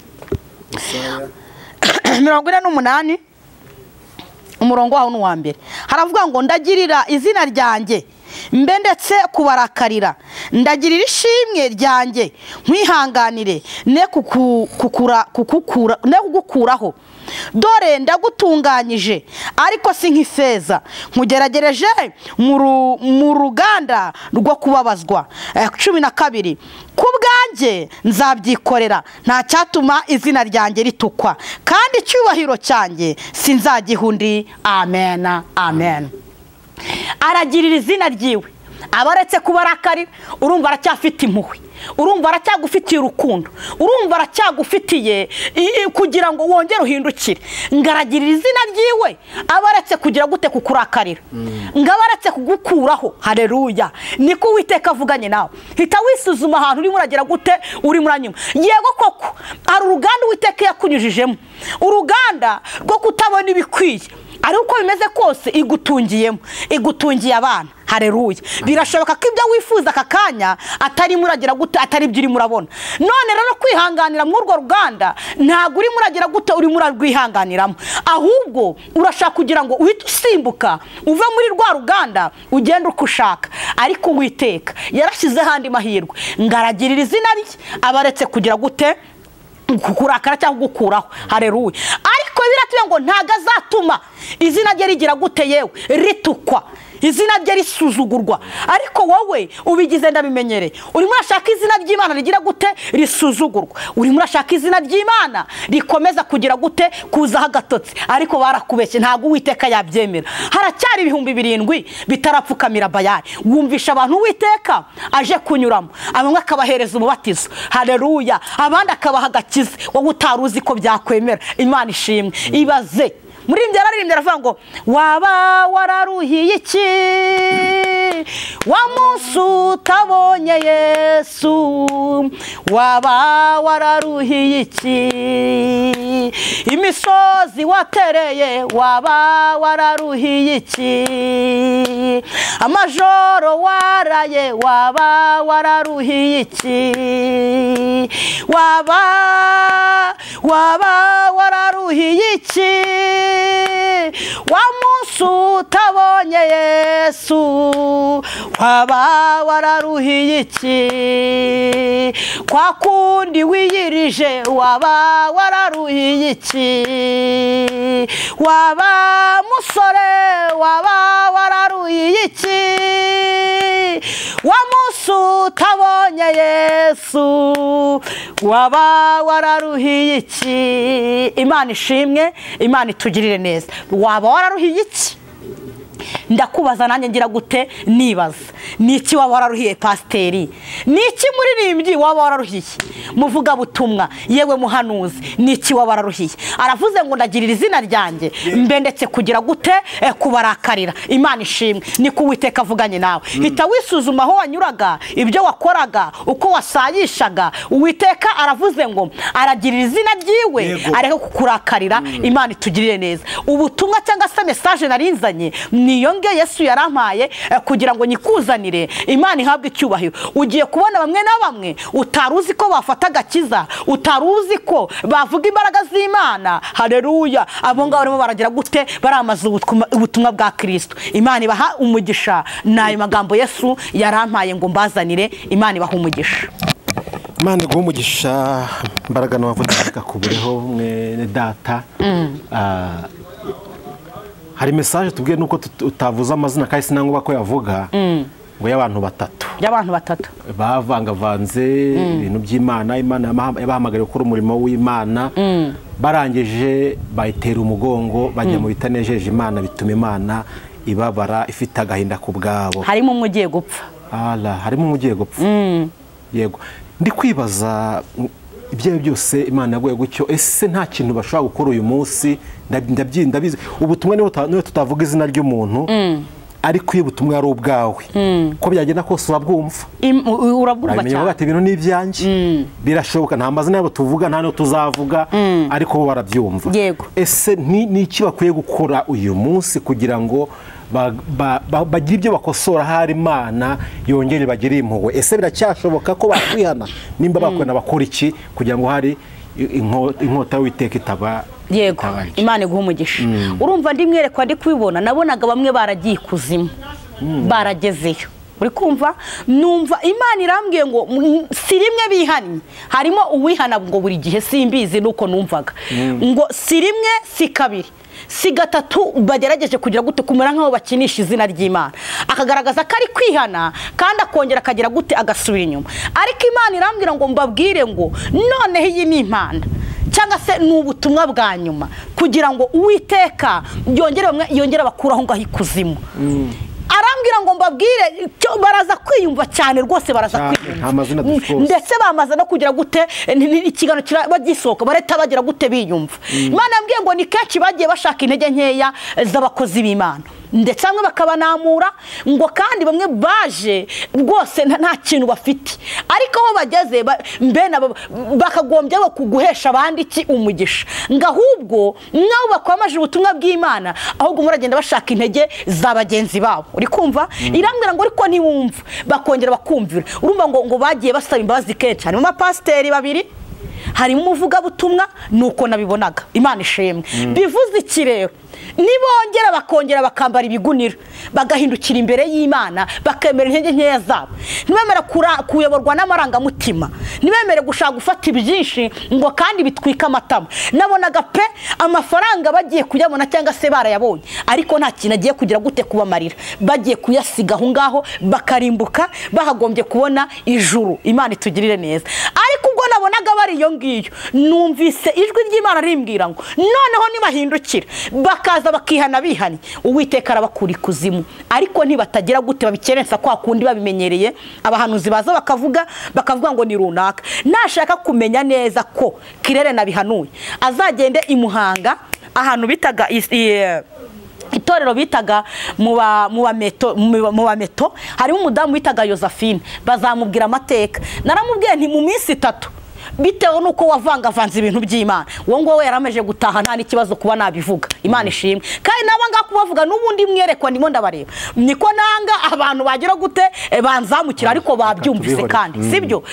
48 umurongo waho n'uwa mbere haravuga ngo ndagirira izina ryanjye mbe ndetse kubarakarira, ndagirira ishimwe ryanjye nkwihanganire ne kugukuraho. Dore ndagutunganyije ariko si nk'ifeza, nkugeragereje mu ruganda rwo kubabazwa. 12 ku bwanjye nzabyikorera, nta cyatuma izina ryanjye ritukwa, kandi icyubahiro cyanjye sinzagiha undi. Amen, amen. Aragirira izina ryiwe, abaretse kubarakarira. Urumva aracyafite impuhwe, urumva aracyagufitiye urukundo, urumva aracyagufitiye kugira ngo wongere uhindukire. Ngaragirira izina ryiwe, abaretse kugira gute kukurakarira, ngabaretse kugukuraho. Haleluya. Niko Uwiteka avuganye nawe. Hita wisuzuma ahantu uri muragira gute, uri muranyuma. Yego koko ari uruganda Uwiteka yakunyujijemo, uruganda rwo kutabona ibikwiye, ari uko bimeze kose igutungiye abana. Haleluya. Birashoboka ko ibyo wifuza aka kanya atari muragira gute, atari byo uri murabona. None rero kwihanganira mu urwo ruganda ntago uri muragira gute, uri murarwihanganiramo, ahubwo urashaka kugira ngo uhite usimbuka uve muri rwa ruganda ugenda uko ushaka. Ariko Uwiteka yarashyize handi mahirwe, ngaragirira izina rye, abaretse kugira gute kukurakara cyangwa gukuraho. Haleluya. Ariko biratuye ngo ntago azatuma izina rye rigira gute yewe ritukwa, izina rye risuzugurwa. Ariko wowe ubigize ndabimenyereye, urimo urashaka izina ry'Imana rigira gute risuzugurwa, urimo urashaka izina ry'Imana rikomeza kugira gute kuzaho agatotsi. Ariko barakubeshye, ntago Uwiteka yabyemera. Haracyari 7,000 bitarapfukamira Bayali. Wumvisha abantu Uwiteka aje kunyuramo, amwe akabahereza umubatizo. Haleluya. Abandi akabaha agakiza wowe utaruzi ko byakwemera. Imana ishimwe. Ibaze muri ibyo yararirimbye aravuga ngo waba wararuhiye iki wa munsi utabonye Yesu, waba wararuhiye iki imisozi watereye, waba wararuhiye iki amajoro waraye, waba wararuhiye iki waba wararuhiye iki wa munsi utabonye Yesu, waba wararuhiye iki kwa kundi wiyirije, waba wararuhiye iki waba musore, waba wararuhiye iki wa munsi utabonye Yesu, waba wararuhiye iki. Imana ishimwe, Imana itugirire neza. Waba wararuhiye iki? Ndakubaza nanjye ngira gute nibaza, niki waba wararuhiye pasiteri, niki muririmbyi waba wararuhiye, muvuga butumwa, yewe muhanuzi, niki waba wararuhiye? Aravuze ngo ndagirira izina ryanjye mbe ndetse kugira gute kubarakarira. Imana ishimwe, ni ku Uwiteka avuganye nawe. Hita wisuzuma aho wanyuraga, ibyo wakoraga, uko wasayishaga. Uwiteka aravuze ngo aragirira izina ryiwe areke kukurakarira. Imana itugirire neza. Ubutumwa cyangwa se message narinzanye niyo nge Yesu yarampaye kugira ngo nyikuzanire. Imana ihabwe icyubahiro. Ugiye kubona bamwe na bamwe utaruzi ko bafata agakiza, utaruzi ko bavuga imbaraga z'Imana. Haleluya. Abo ngabo barimo baragira gute baramaza ubutumwa bwa Kristo. Imana ibaha umugisha. Nayo magambo Yesu yarampaye ngo mbazanire. Imana ibaha umugisha. Imana iguha umugisha. Imbaraga n'abavuga kubureho mwe data. Hari message tubwiye nuko utavuza amazina kandi sinangoba ko yavuga ngo y'abantu batatu bavangavanze ibintu by'Imana. Imana yabahamagariye gukora umurimo w'Imana, barangije bayitera umugongo bajya mu bitanejeje Imana, bituma Imana ibabara ifite agahinda ku bwabo. Harimo umugiye gupfa. Harimo umugiye gupfa. Yego, ndi kwibaza ibyo byose Imana yaguye gutyo, ese nta kintu bashobora gukora uyu munsi? Ndabizi ubutumwa niyo tutavuga izina ry'umuntu, ariko iyo ubutumwa ari ubwawe ko byagenda kose urabwumva, urabwumva cyane. Bati ibintu ni ibyanjye, birashoboka. Nta mazina yabo tuvuga, nta no tuzavuga, ariko bo barabyumva. Ese ni iki bakwiye gukora uyu munsi kugira ngo bagira ibyo bakosora, hari Imana yongere bagire impuhwe? Ese biracyashoboka ko bakwihana? Nimba bakwena bakora iki kugira ngo hari inkota y'Uwiteka itaba? Yego, Imana iguha umugisha. Urumva ndi mwerekwa ndi kwibona, nabonaga bamwe baragiye kuzimu, baragezeyo. Uri kumva? Numva Imana irambwiye ngo si rimwe bihanye, harimo uwihana ngo buri gihe, simbizi nuko numvaga ngo si rimwe si kabiri si gatatu bagerageje kugira gute kumera nkaho bakinisha izina ry'Imana, akagaragaza ko ari kwihana kandi akongera akagira gute agasubira inyuma. Ariko Imana irambwira ngo mbabwire ngo noneho iyi ni impanda cyangwa se n'ubutumwa bwa nyuma kugira ngo Uwiteka yongere bakuraho ngaho ikuzimu. Arambwira ngo mbabwire baraza kwiyumva cyane rwose, baraza kwiyumva ndetse bamaze no kugira gute ikigano bagisohoka bareta bagira gute biyumva. Imana yambwiye ngo ni kenshi bagiye bashaka intege nkeya z'abakozi b'Imana, ndetse bamwe bakabanamura ngo kandi bamwe baje rwose nta kintu bafite, ariko aho bageze mbena bakagombye kuguhesha abandi iki umugisha, ngahubwo nabo bakwamaje ubutumwa bw'Imana, ahubwo muragenda bashaka intege za bagenzi babo. Uri kumva? Irambwira ngo ariko ntiwumva, bakongera bakumvira. Urumva ngo bagiye basaba imbabazi kenshi. Harimo abapasiteri babiri, harimo umuvuga butumwa, nuko nabibonaga. Imana ishemwe. Bivuze iki rero? Nibongera bakongera bakambara ibigunira, bagahindukira imbere y'Imana, bakemera intege nkeya zabo, ntibemere kuyoborwa n'amarangamutima, ntibemere gushaka gufata ibyinshi ngo kandi bitwika amatama. Nabonaga pe amafaranga bagiye kuyabona cyangwa se barayabonye, ariko nta kintu agiye kugira gute kubamarira, bagiye kuyasiga aho ngaho bakarimbuka, bahagombye kubona ijuru. Imana itugirire neza. Ariko ubwo nabonaga bari iyo ngiyo, numvise ijwi ry'Imana rimbwira ngo noneho nibahindukira bakaza bakihana bihanye, Uwiteka arabakura ikuzimu. Ariko ntibatagira gute babikerensa kwa kundi babimenyereye. Abahanuzi baza bakavuga ngo ni runaka. Nashaka kumenya neza ko Kirere nabihanuye azagende imuhanga ahantu bitaga itorero bitaga mu bameto harimo umudamu bitaga Josephine, bazamubwira amateka. Naramubwiye nti mu minsi 3 bitewe nuko wavangavanze ibintu by'Imana, uwo ngo we yarameje gutaha nta n'ikibazo kuba nabivuga. Imana ishimwe. Kandi nabanga kubavuga n'ubundi mwerekwa ndimo ndabareba, niko nanga abantu bagira gute banzamukira ariko babyumvise kandi sibyo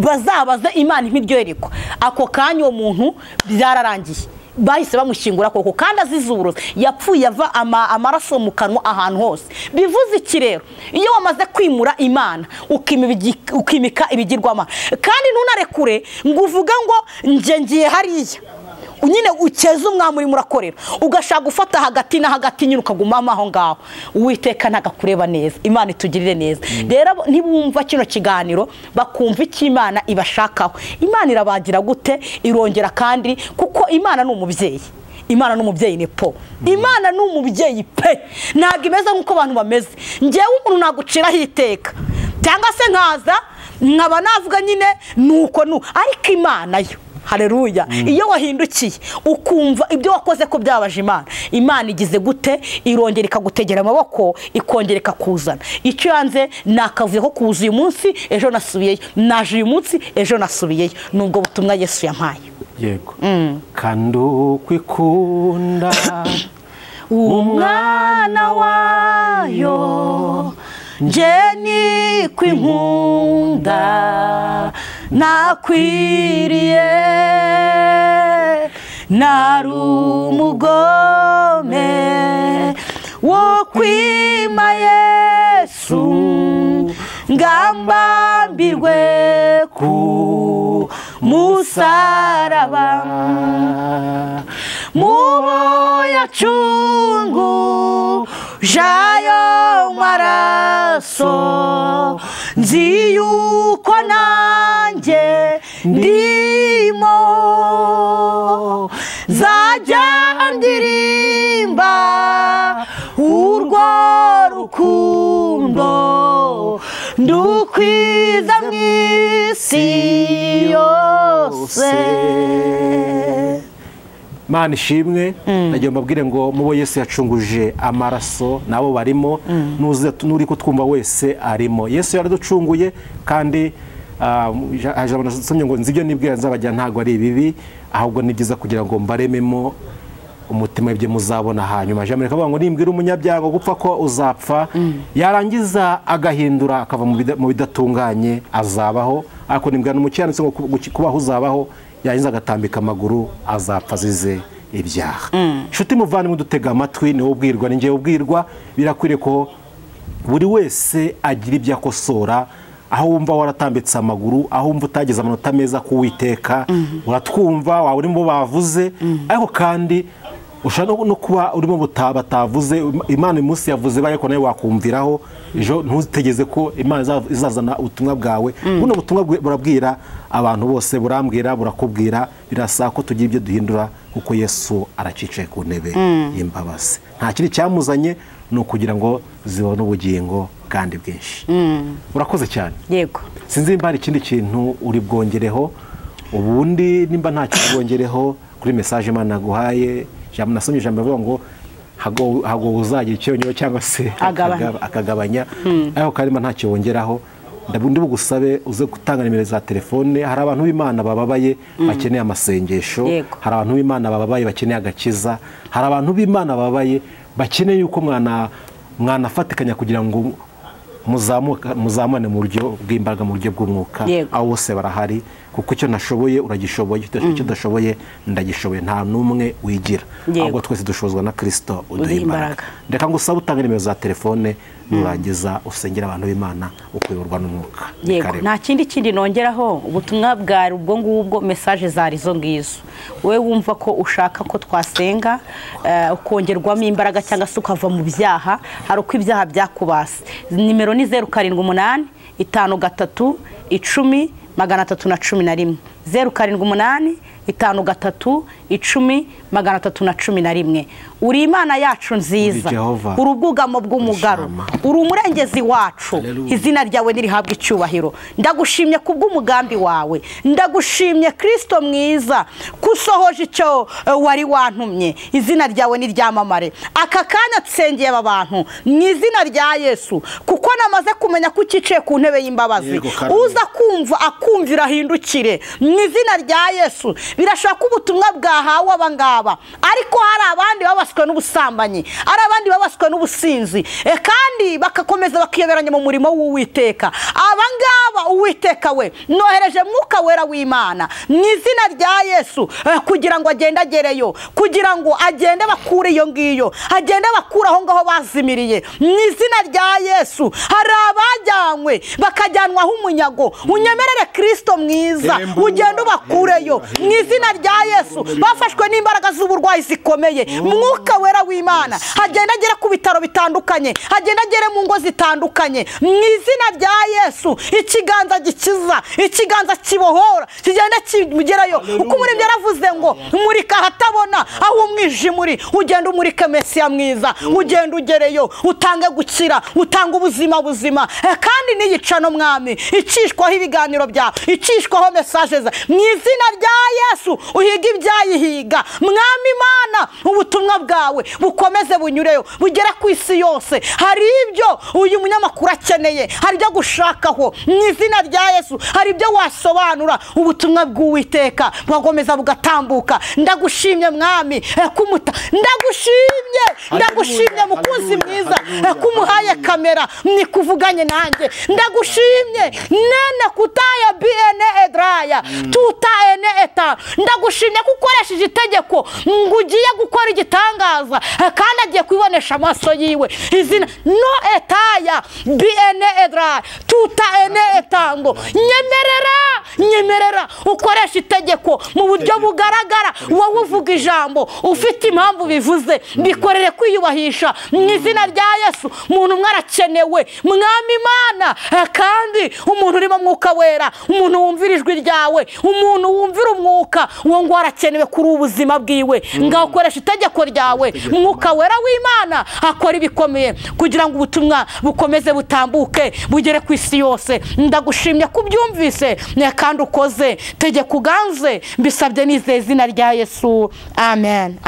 bazabaze Imana impiryoyerekwa. Ako kanya uwo muntu byararangiye, bahise bamushingura koko kandi azizuruza, yapfuye ava amaraso mu kanwa ahantu hose. Bivuze iki rero? Iyo wamaze kwimura Imana ukimika ibigirwamana kandi ntunarekure ngo uvuga ngo nje ngiye hariya, nyine ukeza umwami uri murakorera ugashaka gufata hagati na hagati nyine ukagumamo aho ngaho, Uwiteka ntagakureba neza. Imana itugirire neza. Rero ntibumva kino kiganiro bakumva iki Imana ibashakaho. Imana irabagira gute? Irongera kandi kuko Imana ni umubyeyi. Imana n'umubyeyi ni po. Imana n'umubyeyi pe, ntabwo imeze nk'uko abantu bameze. Ngewe umuntu naguciraho iteka cyangwa se nkaza nkaba navuga nyine nuko ariko Imana yo, haleluya, iyo wahindukiye ukumva ibyo wakoze ko byabaje Imana, Imana igize gute? Irongera ikagutegera amaboko, ikongera ikakuzana. Icyo yanze nakavuye ko kuza uyu munsi ejo nasubiyeyo, naje uyu munsi ejo nasubiyeyo. Nubwo butumwa Yesu yampaye. Yego. Kandi ukwikunda umwana wayo, njye kwinkunda nakwiriye, nari umugome wo kwima Yesu, ngambambirwe ku musaraba, mubo yacungu jayo maraso, nzi yuko nanjye ndimo, zajya ndirimba urwo rukundo ndukwiza mw'isi yose. Mana ishimwe. Nagiye mbabwire ngo mubo Yesu yacunguje amaraso nabo barimo, nuze nuri kutwumva wese arimo. Yesu yaraducunguye kandi ijambo nasomye ngo nzibyo nibwira nzabajya ntago ari ibibi, ahubwo ni byiza kugira ngo mbarememo umutima ibyo muzabona hanyuma. Jambo rikavuga ngo nimbwira umunyabyago gupfa ko uzapfa, yarangiza agahindura akava mu bidatunganye azabaho, ariko nimbwira n'umukiranutsi ngo kubaho uzabaho, yarangiza agatambika amaguru azapfa azize ibyaha. Inshuti muvandimwe dutega amatwi, niwe ubwirwa ninjye ubwirwa. Birakwiriye ko buri wese agira ibyo akosora, aho wumva waratambitse amaguru, aho wumva utageze amanota meza ku Uwiteka, uratwumva waba urimo bavuze, ariko kandi ushaka no kuba urimo batavuze. Imana umunsi yavuze ariko nawe wakumviraho, ejo ntutegeze ko Imana izazana ubutumwa bwawe. Buno butumwa burabwira abantu bose, burambwira burakubwira. Birasaba ko tugira ibyo duhindura kuko Yesu aracicaye ku ntebe y'imbabazi. Nta kindi cyamuzanye no kugira ngo zibone ubugingo kandi bwinshi. Urakoze cyane. Yego. Sinzi nimba hari ikindi kintu uri bwongereho, ubundi nimba nta kintu bwongereho kuri message Imana naguhaye. Jambo nasomye ijambo bavuga ngo hago uzagira icyonyo cyangwa se akagabanya, ariko karima nta cyongeraho. Ndabundi bugusabe uze gutanga nimero za telefone. Hari abantu b'Imana bababaye bakeneye amasengesho, hari abantu b'Imana bababaye bakeneye agakiza, hari abantu b'Imana bababaye bakeneye yuko mwanafatikanya kugira ngo muzamane mu buryo bw'imbaraga, mu buryo bw'umwuka. Aho bose barahari, kuko icyo nashoboye uragishoboye, icyo udashoboye ndagishoboye. Nta n'umwe wigira, ahubwo twese dushobozwa na Kristo uduha imbaraga. Ndeka ngo usabe utanga nimero za telefone, nurangiza usengera abantu b'Imana ukuyoborwa n'umwuka. Yego, nta kindi nongeraho. Ubutumwa bwari ubwo ngubwo, message zari zo ngizo. Wowe wumva ko ushaka ko twasenga ukongerwamo imbaraga cyangwa se ukava mu byaha, hari uko ibyaha byakubase. Nimero ni 0785 53 10 311. 0785310311. uri Imana yacu nziza, uri ubwugamo bw'umugaro, uri umurengezi wacu. Izina ryawe nirihabwa icyubahiro. Ndagushimye kubw'umugambi wawe, ndagushimye Kristo mwiza kusohoje icyo wari wantumye. Izina ryawe niryamamare. Aka kanya tsengeye aba bantu mu izina rya Yesu, kuko namaze kumenya ko ukicaye ku ntebe y'imbabazi. Uza kumva akumvira ahindukire mu izina rya Yesu. Birashaka ubutumwa bwahawe abangaba, ariko hari abandi babaswe n'ubusambanyi, hari abandi babaswe n'ubusinzi, kandi bakakomeza bakiyoberanya mu murimo w'Uwiteka. Abangaba Uwiteka we nohereje Mwuka Wera w'Imana mu izina rya Yesu, kugira ngo agende agereyo, kugira ngo agende bakure iyo ngiyo, agende bakura aho ngaho bazimiriye mu izina rya Yesu. Hari abajyanywe bakajyanwaho umunyago. Unyemerere Kristo mwiza ugende ubakureyo mu izina rya Yesu. Bafashwe n'imbaraga z'uburwayi zikomeye, Mwuka Wera w'Imana agenda agera ku bitaro bitandukanye, agenda agere mu ngo zitandukanye mu izina rya Yesu. Ikiganza gikiza, ikiganza kibohora, kigenda kimugerayo. Uko umuremyi yaravuze ngo umurika hatabona aho umwijima uri, ugenda umurika Mesiya mwiza, ugenda ugereyo, utange gukira, utanga ubuzima buzima. Kandi n'iyicano mwami icishwaho ibiganiro byawe, icishwaho message za mu izina rya Yesu. Uhiga ibyayihiga mwami Imana, ubutumwa bwawe bukomeze bunyureyo, bugera ku isi yose. Hari ibyo uyu munyamakuru akeneye, hari ibyo gushakaho mu izina rya Yesu, hari ibyo wasobanura. Ubutumwa bw'Uwiteka bwakomeza bugatambuka. Ndagushimye mwami kumuta, ndagushimye mukunzi mwiza kumuhaye kamera ni kuvuganye nanjye. Ndagushimye nene kutaya BN Edraya tutaene eta. Ndagushimye kukoresheje itegeko ngo ugiye gukora igitangaza, kandi agiye kwibonesha amaso yiwe. Izina no etaya BN Edraya tutaene etango. Nyemerera ukoresha itegeko mu buryo bugaragara. Wowe uvuga ijambo ufite impamvu bivuze, bikorere kwiyubahisha mu izina rya Yesu. Umuntu umwe arakenewe mwami Imana, kandi umuntu urimo Mwuka Wera, umuntu wumvira ijwi ryawe, umuntu wumvira umwuka, uwo ngo arakenewe kuri ubuzima bwiwe. Ngaho ukoresha itegeko ryawe, Mwuka Wera w'Imana akora ibikomeye kugira ngo ubutumwa bukomeze butambuke, bugere ku isi yose. Ndagushimye kubyumvise kandi ukoze. Tegeko uganze, mbisabye nizeye izina rya Yesu. Amen.